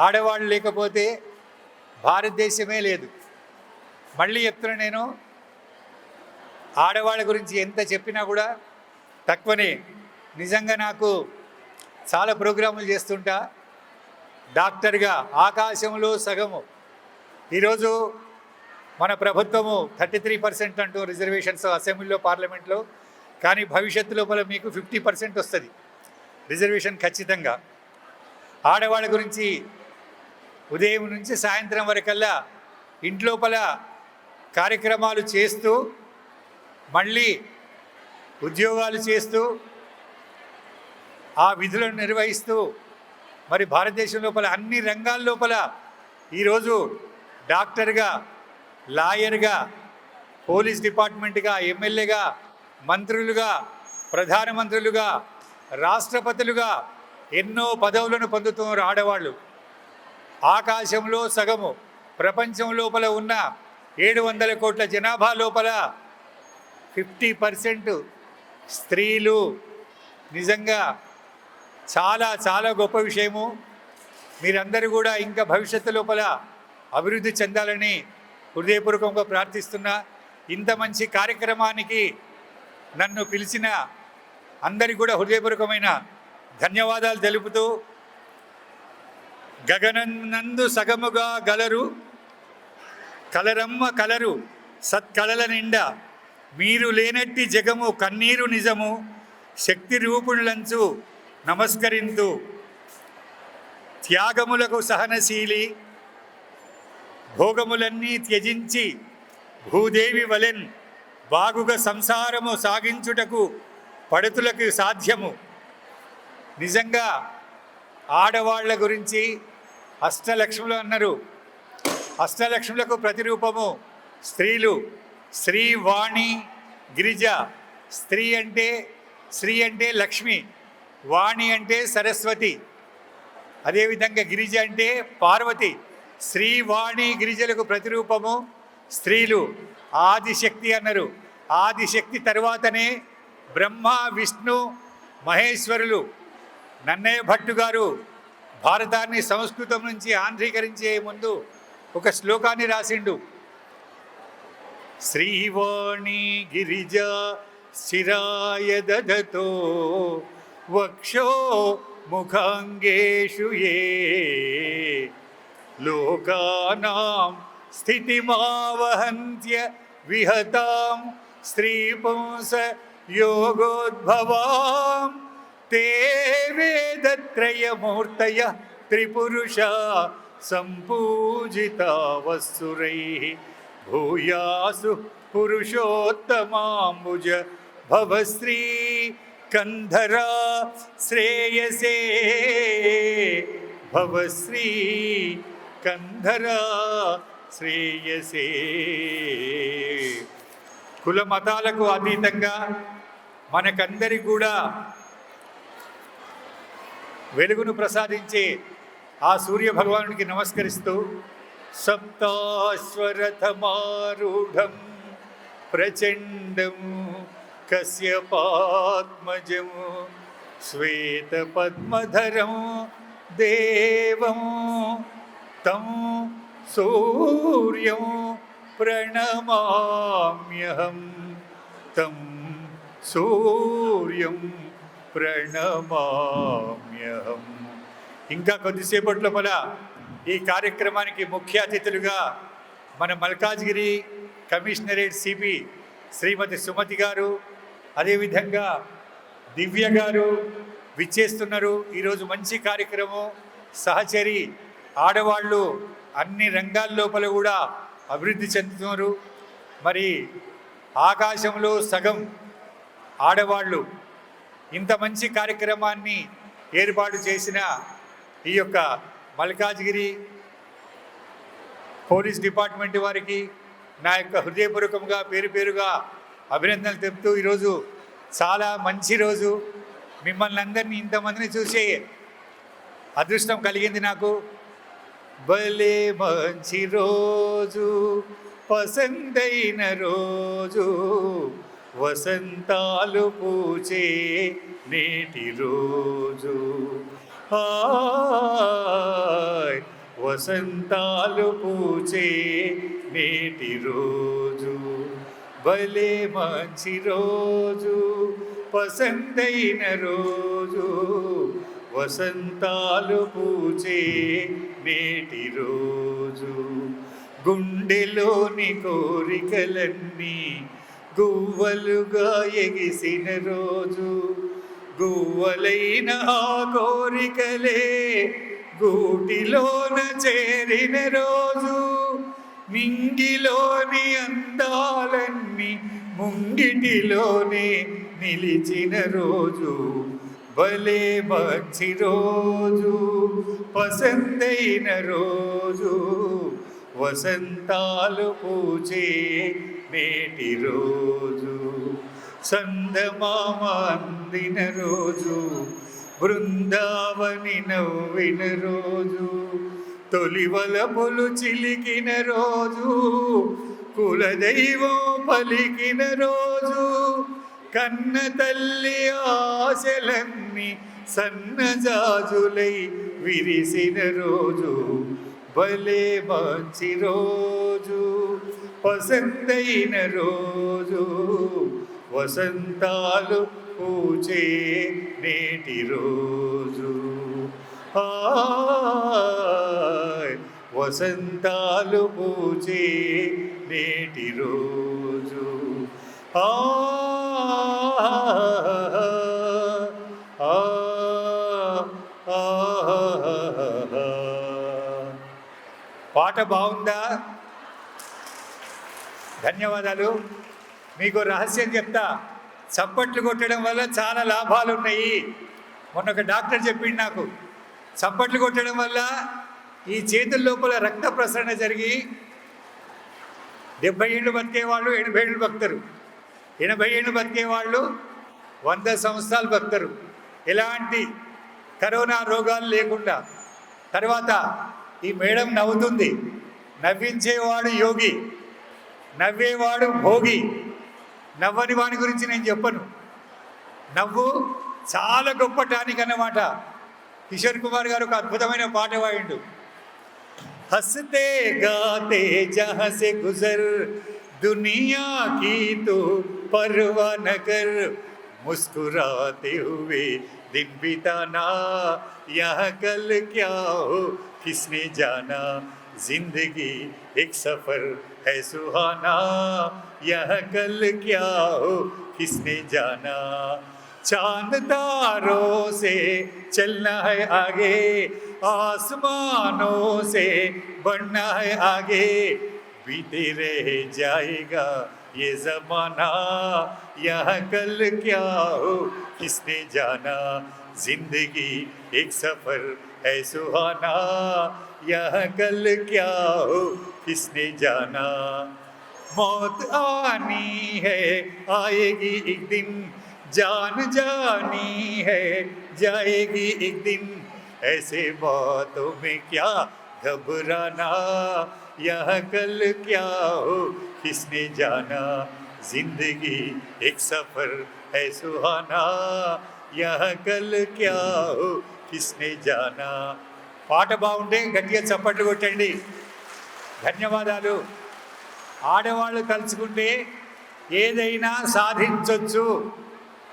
ఆడవాళ్ళు లేకపోతే భారతదేశమే లేదు. మళ్ళీ చెప్తున్నా, నేను ఆడవాళ్ళ గురించి ఎంత చెప్పినా కూడా తక్కువనే. నిజంగా నాకు చాలా ప్రోగ్రాములు చేస్తుంటా డాక్టర్గా. ఆకాశంలో సగము. ఈరోజు మన ప్రభుత్వము 33% అంటూ రిజర్వేషన్స్ అసెంబ్లీలో, పార్లమెంట్లో. కానీ భవిష్యత్తు లోపల మీకు 50% వస్తుంది రిజర్వేషన్ ఖచ్చితంగా. ఆడవాళ్ళ గురించి ఉదయం నుంచి సాయంత్రం వరకల్లా ఇంట్లోపల కార్యక్రమాలు చేస్తూ, మళ్ళీ ఉద్యోగాలు చేస్తూ, ఆ విధులను నిర్వహిస్తూ, మరి భారతదేశం లోపల అన్ని రంగాల లోపల ఈరోజు డాక్టర్గా, లాయర్గా, పోలీస్ డిపార్ట్మెంట్గా, ఎమ్మెల్యేగా, మంత్రులుగా, ప్రధానమంత్రులుగా, రాష్ట్రపతులుగా ఎన్నో పదవులను పొందుతున్నారు ఆడవాళ్ళు. ఆకాశంలో సగము. ప్రపంచం లోపల ఉన్న 700 కోట్ల జనాభా లోపల 50% స్త్రీలు. నిజంగా చాలా చాలా గొప్ప విషయము. మీరందరూ కూడా ఇంకా భవిష్యత్తు లోపల అభివృద్ధి చెందాలని హృదయపూర్వకంగా ప్రార్థిస్తున్నా. ఇంత మంచి కార్యక్రమానికి నన్ను పిలిచిన అందరికీ కూడా హృదయపూర్వకమైన ధన్యవాదాలు తెలుపుతూ, గగననందు సగముగా గలరు కలరమ్మ కలరు సత్కళల నిండా, మీరు లేనట్టి జగము కన్నీరు నిజము, శక్తి రూపుణులంచు నమస్కరింతు, త్యాగములకు సహనశీలి, భోగములన్నీ త్యజించి భూదేవి వలెన్ బాగుగా సంసారము సాగించుటకు పడుతులకు సాధ్యము. నిజంగా ఆడవాళ్ల గురించి అష్టలక్ష్ములు అన్నారు. అష్టలక్ష్ములకు ప్రతిరూపము స్త్రీలు. శ్రీ, వాణి, గిరిజ. శ్రీ అంటే లక్ష్మి, వాణి అంటే సరస్వతి, అదేవిధంగా గిరిజ అంటే పార్వతి. శ్రీ, వాణి, గిరిజలకు ప్రతిరూపము స్త్రీలు. ఆదిశక్తి అన్నారు. ఆదిశక్తి తర్వాతనే బ్రహ్మ, విష్ణు, మహేశ్వరులు. నన్నయ్య భట్టు గారు భారతాన్ని సంస్కృతం నుంచి ఆంధ్రీకరించే ముందు ఒక శ్లోకాన్ని రాసిండు. శ్రీవాణి గిరిజ శిరాయ దదతో వక్షో ముఖాంగేషు ఏ లోకానాం స్థితిమావహంత్య విహతాం స్త్రీపుంస యోగోద్భవాం తే వేదత్రయమూర్తయ త్రిపురుష సంపూజితా వస్సురైః భూయాసు పురుషోత్తమాంబుజ భవశ్రీ కంధరా శ్రేయసే భవశ్రీ కంధరా శ్రేయసే. కుల మతాలకు అతీతంగా మనకందరి కూడా వెలుగును ప్రసాదించే ఆ సూర్య భగవానుడికి నమస్కరిస్తూ, సప్తాశ్వరథమారూఢం ప్రచండం కశ్యపాత్మజం శ్వేతపద్మధరం దేవం తం సూర్యం ప్రణమామ్యహం తం సూర్యం ప్రణమామ్యహం. ఇంకా కొద్దిసేపట్లో మన ఈ కార్యక్రమానికి ముఖ్య అతిథులుగా మన మల్కాజ్గిరి కమిషనరేట్ సిపి శ్రీమతి సుమతి గారు, అదేవిధంగా దివ్య గారు విచ్చేస్తున్నారు. ఈరోజు మంచి కార్యక్రమం. సహచరి ఆడవాళ్ళు అన్ని రంగాల లోపల కూడా అభివృద్ధి చెందుతున్నారు. మరి ఆకాశంలో సగం ఆడవాళ్ళు. ఇంత మంచి కార్యక్రమాన్ని ఏర్పాటు చేసిన ఈ యొక్క మల్కాజ్గిరి పోలీస్ డిపార్ట్మెంట్ వారికి నా యొక్క హృదయపూర్వకంగా పేరు పేరుగా అభినందనలు తెలుపుతూ, ఈరోజు చాలా మంచి రోజు. మిమ్మల్ని అందరినీ ఇంతమందిని చూసే అదృష్టం కలిగింది నాకు. భలే మంచి రోజు, పసందైన రోజు, వసంతాలు పూచే నేటి రోజు. హాయ్ వసంతాలు పూచే నేటి రోజు, భలే మంచి రోజు, పసందైన రోజు, వసంతాలు పూచే నేటి రోజు, గుండెలోని కోరికలన్నీ గువ్వలుగా ఎగిసిన రోజు, గువ్వలైన ఆ కోరికలే గూటిలోన చేరిన రోజు, నింగిలోని అందాలన్నీ ముంగిటిలోనే నిలిచిన రోజు, భలే మంచి రోజు, పసందైన రోజు, వసంతాలు పూచే నేటి రోజు, సందమామ అందిన రోజు, బృందావని నవ్విన రోజు, తొలివలపులు చిలికిన రోజు, కులదైవం పలికిన రోజు, కన్న తల్లి ఆశలన్నీ సన్నజాజులై విరిసిన రోజు, భలే మంచి రోజు, పసందైన రోజు, వసంతాలు పూచే నేటి రోజు, వసంతాలు పూచే నేటి రోజు, పాట బాగుందా? ధన్యవాదాలు. మీకు రహస్యం చెప్తా, చప్పట్లు కొట్టడం వల్ల చాలా లాభాలు ఉన్నాయి. మొన్న ఒక డాక్టర్ చెప్పిండు నాకు, చప్పట్లు కొట్టడం వల్ల ఈ చేతుల లోపల రక్త ప్రసరణ జరిగి 70 ఏళ్ళు బతికేవాళ్ళు 80 ఏళ్ళు బతుకుతారు, 80 ఏళ్ళు బతికేవాళ్ళు 100 సంవత్సరాలు బతుకుతారు, ఎలాంటి కరోనా రోగాలు లేకుండా. తర్వాత ఈ మేడం నవ్వుతుంది, నవ్వించేవాడు యోగి, నవ్వేవాడు భోగి. నవ్వని వాడి గురించి నేను చెప్పను. నవ్వు చాలా గొప్ప టానిక్ అన్నమాట. కిషోర్ కుమార్ గారు ఒక అద్భుతమైన పాట పాడిండు, हंसते गाते जहाँ से गुजर दुनिया की तो परवाह न कर, मुस्कुराते हुए दिन बिताना यहाँ कल क्या हो किसने जाना, जिंदगी एक सफर है सुहाना यह कल क्या हो किसने जाना, चांद तारों से चलना है आगे, आसमानों से बढ़ना है आगे, बीते रह जाएगा ये जमाना यह कल क्या हो किसने जाना, जिंदगी एक सफर है सुहाना यह कल क्या हो किसने जाना, मौत आनी है आएगी एक दिन, जान जानी है जाएगी एक दिन, ऐसे बातों में क्या घबराना यह कल क्या हो किसने जाना, जिंदगी एक सफर है सुहाना यह कल क्या हो किसने जाना. పాట బాగుంటే గట్టిగా చప్పట్లు కొట్టండి. ధన్యవాదాలు. ఆడవాళ్ళు తలుచుకుంటే ఏదైనా సాధించవచ్చు.